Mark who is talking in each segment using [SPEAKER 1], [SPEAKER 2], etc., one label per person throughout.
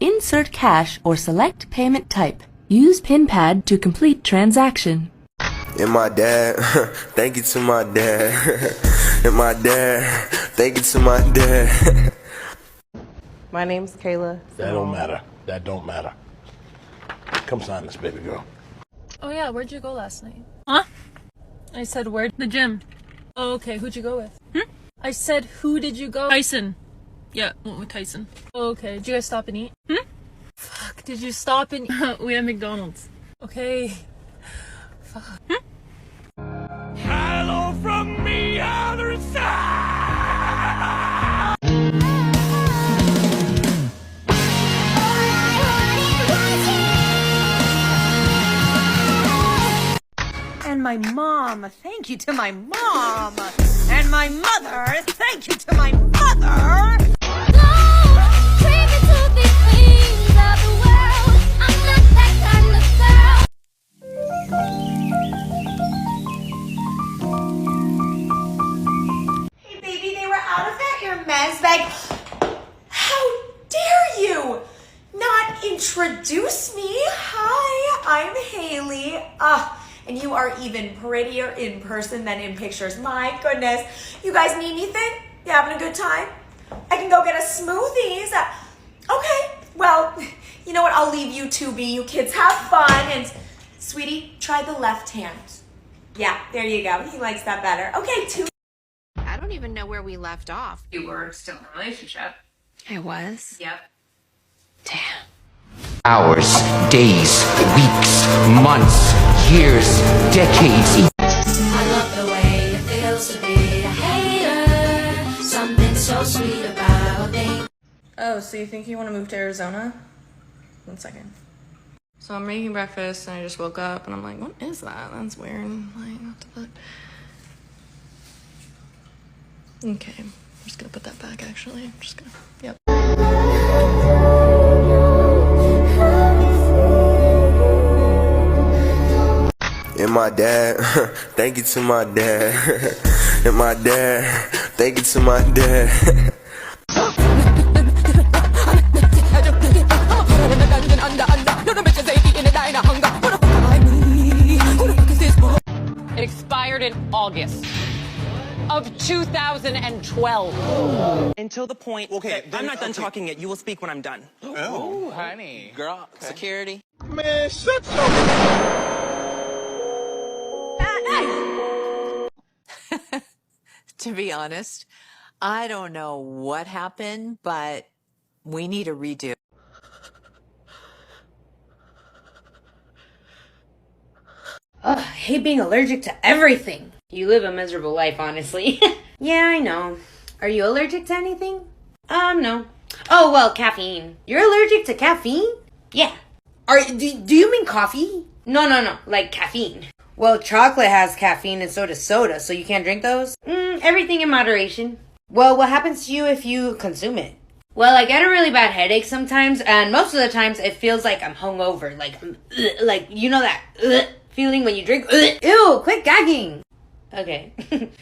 [SPEAKER 1] insert cash or select payment type. Use PIN pad to complete transaction.
[SPEAKER 2] And my dad, thank you to my dad. And my dad, thank you to my dad.
[SPEAKER 3] My name's Kayla.
[SPEAKER 4] That don't matter. That don't matter. Come sign this, baby girl.
[SPEAKER 5] Oh yeah, where'd you go last night? Huh? I said where? The gym. Oh, okay, who'd you go with? I said who did you go? Tyson. Yeah, went with Tyson. Oh, okay, did you guys stop and eat? Fuck, did you stop and we had McDonald's. Okay. Fuck.
[SPEAKER 6] Hello from the other side.
[SPEAKER 7] And my mom, thank you to my mom. And my mother, thank you to my mother.
[SPEAKER 8] Hey baby, they were out of that your men's bag. How dare you not introduce me? Hi, I'm Haley. And you are even prettier in person than in pictures. My goodness. You guys need anything? You having a good time? I can go get us smoothies. Okay, well, you know what? I'll leave you two be. You kids have fun. And sweetie, try the left hand. Yeah, there you go. He likes that better. Okay, two.
[SPEAKER 9] I don't even know where we left off.
[SPEAKER 10] You were still in a relationship.
[SPEAKER 9] I was?
[SPEAKER 10] Yep.
[SPEAKER 9] Damn.
[SPEAKER 11] Hours, days, weeks, months, years, decades.
[SPEAKER 12] I love the way it feels to be a hater. Something so sweet about being.
[SPEAKER 3] Oh, so you think you want to move to Arizona? 1 second. So I'm making breakfast and I just woke up and I'm like, what is that? That's weird. Like, what the fuck? Okay, I'm just gonna put that back actually. I'm just gonna, yep.
[SPEAKER 2] And my dad, thank you to my dad. And my dad, thank you to my dad.
[SPEAKER 13] It expired in August of 2012.
[SPEAKER 14] Until the point that I'm not done talking yet. You will speak when I'm done.
[SPEAKER 15] Oh, honey. Girl, security.
[SPEAKER 4] Man, shut
[SPEAKER 16] To be honest, I don't know what happened, but we need a redo.
[SPEAKER 17] Ugh, I hate being allergic to everything. You live a miserable life, honestly. Yeah, I know. Are you allergic to anything? No. Oh, well, caffeine. You're allergic to caffeine? Yeah. Do you mean coffee? No, like caffeine. Well, chocolate has caffeine and so does soda, so you can't drink those? Everything in moderation. Well, what happens to you if you consume it? Well, I get a really bad headache sometimes, and most of the times it feels like I'm hungover. Like you know that feeling when you drink? Ew, quit gagging. Okay.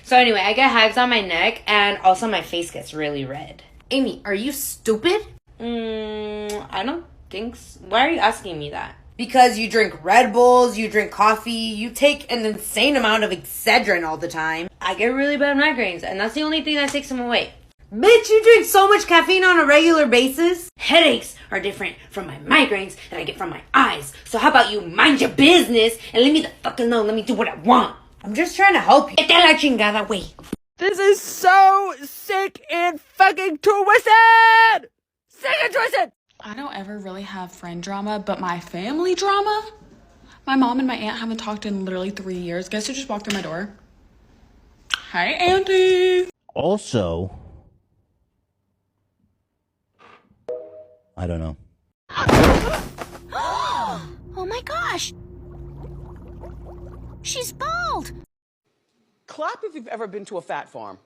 [SPEAKER 17] So anyway, I get hives on my neck, and also my face gets really red. Amy, are you stupid? I don't think so. Why are you asking me that? Because you drink Red Bulls, you drink coffee, you take an insane amount of Excedrin all the time. I get really bad migraines, and that's the only thing that takes them away. Bitch, you drink so much caffeine on a regular basis? Headaches are different from my migraines that I get from my eyes. So how about you mind your business and leave me the fuck alone, let me do what I want. I'm just trying to help you. Get la chingada way.
[SPEAKER 6] This is so sick and fucking twisted! Sick and twisted!
[SPEAKER 5] I don't ever really have friend drama, but my family drama? My mom and my aunt haven't talked in literally 3 years. Guess who just walked through my door? Hi, Auntie!
[SPEAKER 18] Also, I don't know.
[SPEAKER 9] Oh my gosh! She's bald!
[SPEAKER 19] Clap if you've ever been to a fat farm.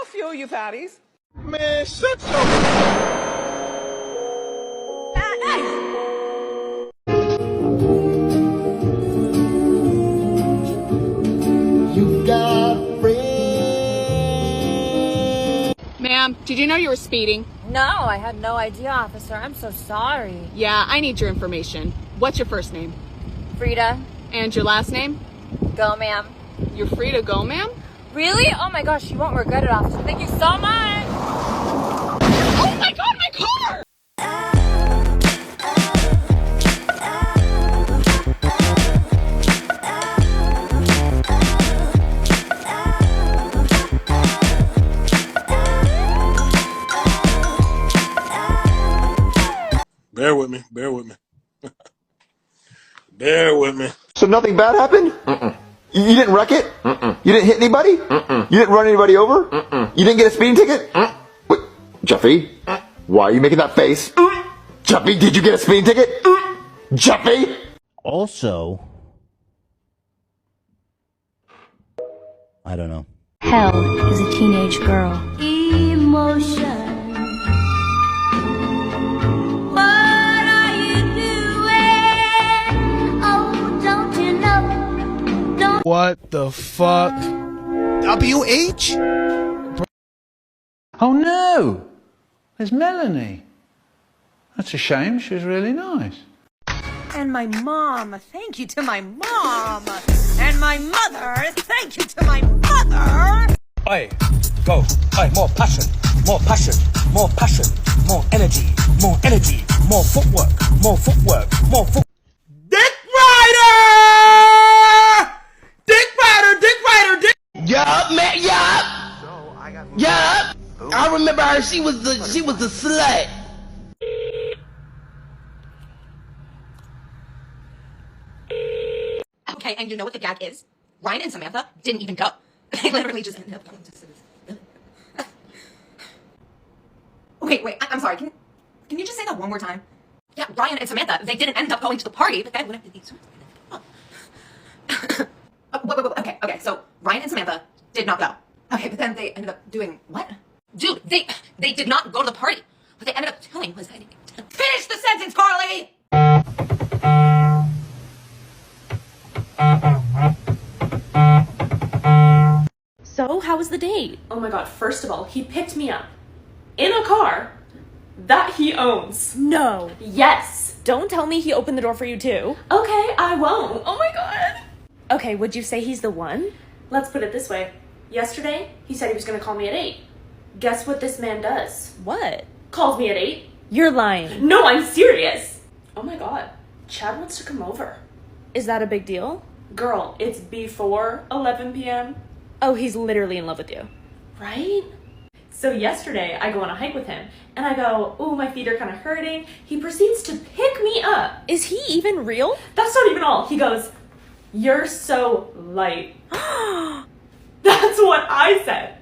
[SPEAKER 19] A few of you fatties.
[SPEAKER 4] Man, shut
[SPEAKER 6] You got
[SPEAKER 5] Ma'am, did you know you were speeding? No, I had no idea, officer. I'm so sorry.
[SPEAKER 6] Yeah, I need your information. What's your first name?
[SPEAKER 5] Frida.
[SPEAKER 6] And your last name?
[SPEAKER 5] Go, ma'am.
[SPEAKER 6] You're free to go, ma'am?
[SPEAKER 5] Really? Oh my gosh, you won't regret it, officer. Thank you so much.
[SPEAKER 6] Oh my god, my car!
[SPEAKER 4] Bear with me. Bear with me. Bear with me.
[SPEAKER 20] So nothing bad happened? You didn't wreck it? You didn't hit anybody? You didn't run anybody over? You didn't get a speeding ticket? Wait, Jeffy, why are you making that face? Jeffy, did you get a speeding ticket? Jeffy?
[SPEAKER 18] Also, I don't know.
[SPEAKER 1] Hell is a teenage girl.
[SPEAKER 12] Emotion. What are you doing? Oh, don't you know? Don't.
[SPEAKER 21] What the fuck? WH?
[SPEAKER 22] Oh no! There's Melanie. That's a shame, she was really nice.
[SPEAKER 7] And my mom, thank you to my mom. And my mother, thank you to my mother.
[SPEAKER 23] Oi, go. Oi, more passion, more passion, more passion, more energy, more energy, more footwork, more footwork, more foot.
[SPEAKER 19] Dick Rider! Dick Rider, Dick Rider, Dick.
[SPEAKER 24] Yup, man, yup. Yup. I remember her. She was the slut.
[SPEAKER 25] Okay, and you know what the gag is? Ryan and Samantha didn't even go. They literally just ended up going to... Wait, I'm sorry. Can you just say that one more time? Yeah, Ryan and Samantha, they didn't end up going to the party, but then when Okay, so Ryan and Samantha did not go. Okay, but then they ended up doing what? Dude, they did not go to the party. What they ended up doing was... Finish the sentence, Carly!
[SPEAKER 26] So, how was the date? Oh my god, first of all, he picked me up in a car that he owns. No. Yes. Don't tell me he opened the door for you too. Okay, I won't. Oh my god. Okay, would you say he's the one? Let's put it this way. Yesterday, he said he was gonna call me at 8. Guess what this man does? What? Calls me at 8. You're lying. No, I'm serious. Oh my god. Chad wants to come over. Is that a big deal? Girl, it's before 11 p.m. Oh, he's literally in love with you. Right? So yesterday, I go on a hike with him, and I go, ooh, my feet are kind of hurting. He proceeds to pick me up. Is he even real? That's not even all. He goes, you're so light. That's what I said.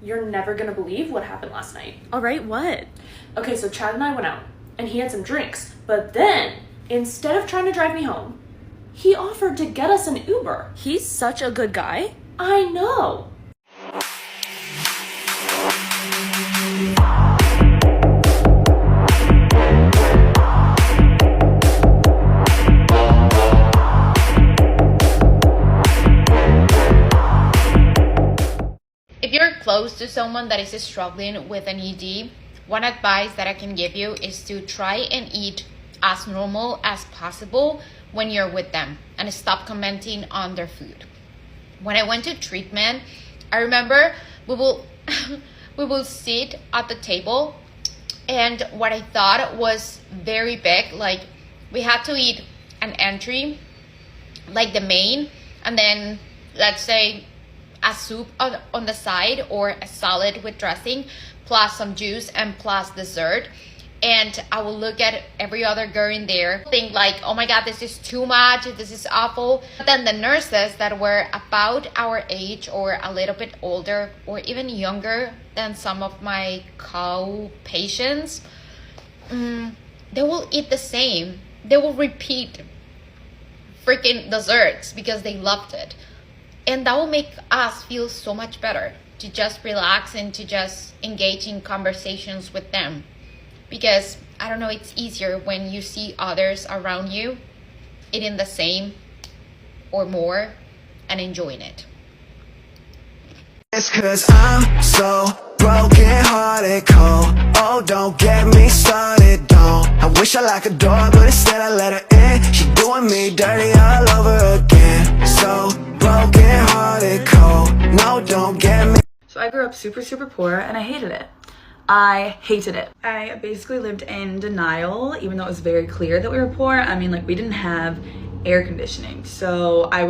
[SPEAKER 26] You're never gonna believe what happened last night. All right, what? Okay, so Chad and I went out, and he had some drinks. But then, instead of trying to drive me home, he offered to get us an Uber. He's such a good guy. I know.
[SPEAKER 27] If you're close to someone that is struggling with an ED, one advice that I can give you is to try and eat as normal as possible when you're with them and stop commenting on their food. When I went to treatment, I remember we will sit at the table, and what I thought was very big, like we had to eat an entry, like the main, and then let's say a soup on the side or a salad with dressing, plus some juice and plus dessert. And I will look at every other girl in there, think like, oh my god, this is too much, this is awful. But then the nurses that were about our age or a little bit older or even younger than some of my co-patients, they will eat the same. They will repeat freaking desserts because they loved it. And that will make us feel so much better to just relax and to just engage in conversations with them. Because, I don't know, it's easier when you see others around you eating the same or more and enjoying it.
[SPEAKER 2] It's cause I'm so broken hearted, cold. Oh, don't get me started, don't. I wish I locked a door, but instead I let her in. She doing me dirty all over again. So broken hearted, cold. No, don't get me.
[SPEAKER 3] So I grew up super, super poor and I hated it. I hated it. I basically lived in denial, even though it was very clear that we were poor. I mean, like, we didn't have air conditioning. So I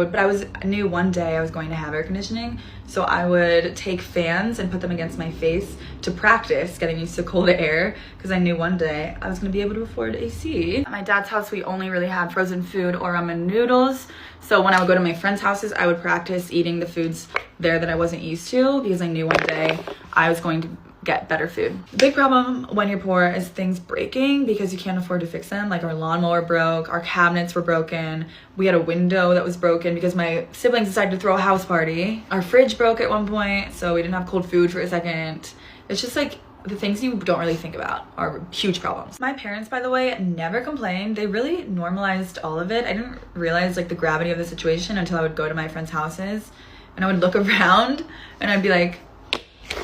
[SPEAKER 3] knew one day I was going to have air conditioning. So I would take fans and put them against my face to practice getting used to cold air, because I knew one day I was gonna be able to afford AC. At my dad's house, we only really had frozen food or ramen noodles. So when I would go to my friends' houses, I would practice eating the foods there that I wasn't used to, because I knew one day I was going to get better food. The big problem when you're poor is things breaking because you can't afford to fix them. Like, our lawnmower broke, our cabinets were broken, we had a window that was broken because my siblings decided to throw a house party. Our fridge broke at one point, so we didn't have cold food for a second. It's just like the things you don't really think about are huge problems. My parents, by the way, never complained. They really normalized all of it. I didn't realize like the gravity of the situation until I would go to my friends' houses and I would look around and I'd be like,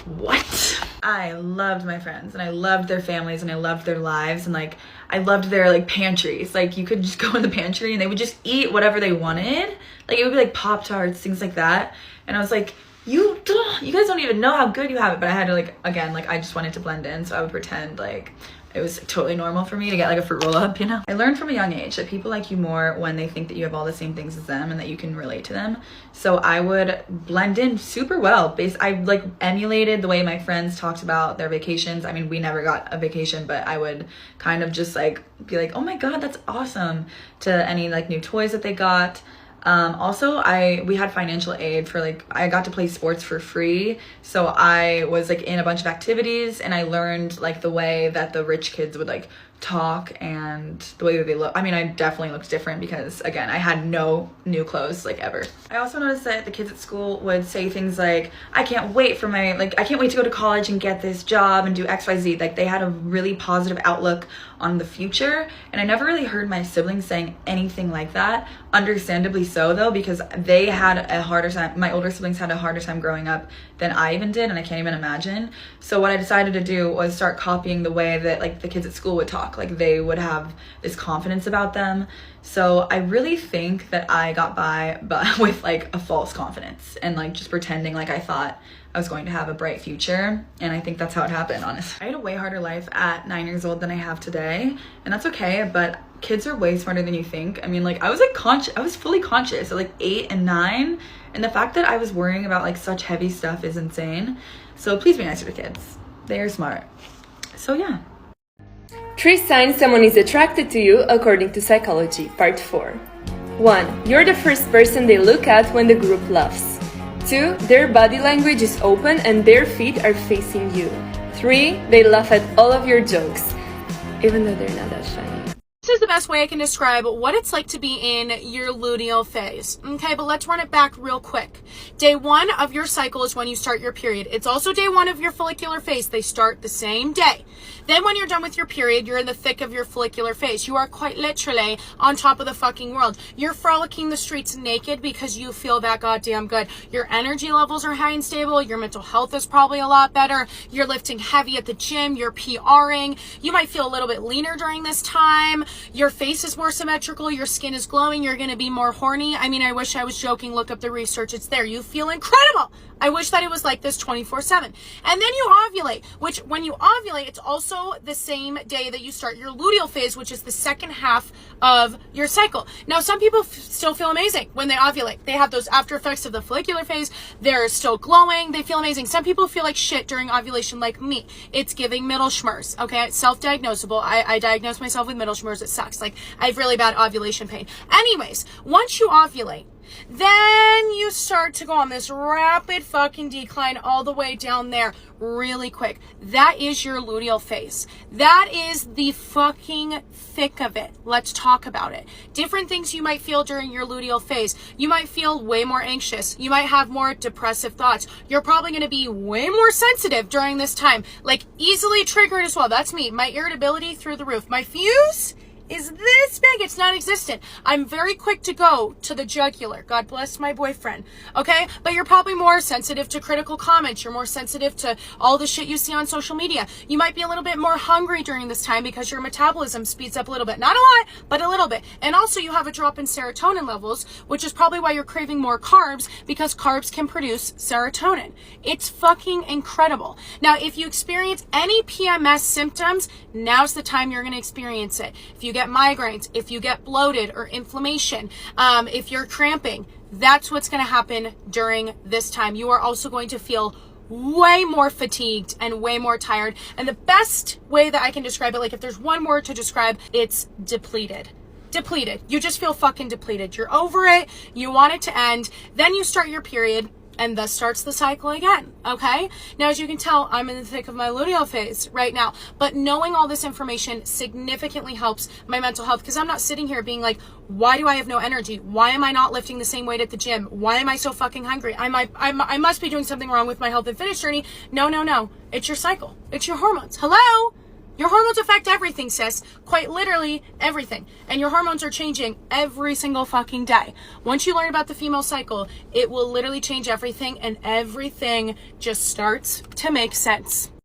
[SPEAKER 3] what? I loved my friends and I loved their families and I loved their lives, and like I loved their like pantries. Like, you could just go in the pantry and they would just eat whatever they wanted. Like, it would be like Pop-Tarts, things like that. And I was like, you guys don't even know how good you have it. But I had to like, again, like I just wanted to blend in, so I would pretend like it was totally normal for me to get like a fruit roll up, you know? I learned from a young age that people like you more when they think that you have all the same things as them and that you can relate to them. So I would blend in super well. I like emulated the way my friends talked about their vacations. I mean, we never got a vacation, but I would kind of just like be like, oh my God, that's awesome, to any like new toys that they got. Also, we had financial aid for like, I got to play sports for free. So I was like in a bunch of activities and I learned like the way that the rich kids would like talk and the way that they look. I mean, I definitely looked different because again, I had no new clothes like ever. I also noticed that the kids at school would say things like, I can't wait to go to college and get this job and do XYZ. Like, they had a really positive outlook on the future. And I never really heard my siblings saying anything like that. Understandably so though, because they had a harder time. My older siblings had a harder time growing up than I even did, and I can't even imagine. So what I decided to do was start copying the way that like the kids at school would talk. Like, they would have this confidence about them. So I really think that I got by with like a false confidence and like just pretending like I thought I was going to have a bright future. And I think that's how it happened, honestly. I had a way harder life at 9 years old than I have today, and that's okay, but kids are way smarter than you think. I mean, like, I was fully conscious at like 8 and 9, and the fact that I was worrying about like such heavy stuff is insane. So please be nicer to kids. They are smart. So yeah.
[SPEAKER 8] 3 signs someone is attracted to you according to psychology, part 4. 1. You're the first person they look at when the group laughs. 2. Their body language is open and their feet are facing you. 3. They laugh at all of your jokes, even though they're not that funny.
[SPEAKER 5] This is the best way I can describe what it's like to be in your luteal phase. Okay, but let's run it back real quick. Day 1 of your cycle is when you start your period. It's also day 1 of your follicular phase. They start the same day. Then when you're done with your period, you're in the thick of your follicular phase. You are quite literally on top of the fucking world. You're frolicking the streets naked because you feel that goddamn good. Your energy levels are high and stable. Your mental health is probably a lot better. You're lifting heavy at the gym. You're PRing. You might feel a little bit leaner during this time. Your face is more symmetrical. Your skin is glowing. You're going to be more horny. I mean, I wish I was joking. Look up the research. It's there. You feel incredible. I wish that it was like this 24/7. And then you ovulate, which when you ovulate, it's also the same day that you start your luteal phase, which is the second half of your cycle. Now, some people still feel amazing when they ovulate. They have those after effects of the follicular phase. They're still glowing. They feel amazing. Some people feel like shit during ovulation, like me. It's giving middle schmers. Okay, it's self-diagnosable. I diagnosed myself with middle schmers. It sucks. Like, I have really bad ovulation pain. Anyways, once you ovulate, then you start to go on this rapid fucking decline all the way down there really quick. That is your luteal phase. That is the fucking thick of it. Let's talk about it. Different things you might feel during your luteal phase. You might feel way more anxious. You might have more depressive thoughts. You're probably going to be way more sensitive during this time. Like, easily triggered as well. That's me. My irritability through the roof. My fuse
[SPEAKER 10] is this big. It's non-existent. I'm very quick to go to the jugular. God bless my boyfriend. Okay? But you're probably more sensitive to critical comments. You're more sensitive to all the shit you see on social media. You might be a little bit more hungry during this time because your metabolism speeds up a little bit. Not a lot, but a little bit. And also you have a drop in serotonin levels, which is probably why you're craving more carbs, because carbs can produce serotonin. It's fucking incredible. Now, if you experience any PMS symptoms, now's the time you're going to experience it. If you get migraines, if you get bloated or inflammation, if you're cramping, that's what's going to happen during this time. You are also going to feel way more fatigued and way more tired. And the best way that I can describe it, like if there's one word to describe, it's depleted. Depleted. You just feel fucking depleted. You're over it. You want it to end. Then you start your period. And thus starts the cycle again, okay? Now, as you can tell, I'm in the thick of my luteal phase right now. But knowing all this information significantly helps my mental health, because I'm not sitting here being like, why do I have no energy? Why am I not lifting the same weight at the gym? Why am I so fucking hungry? I must be doing something wrong with my health and fitness journey. No. It's your cycle. It's your hormones. Hello? Your hormones affect everything, sis. Quite literally everything. And your hormones are changing every single fucking day. Once you learn about the female cycle, it will literally change everything, and everything just starts to make sense.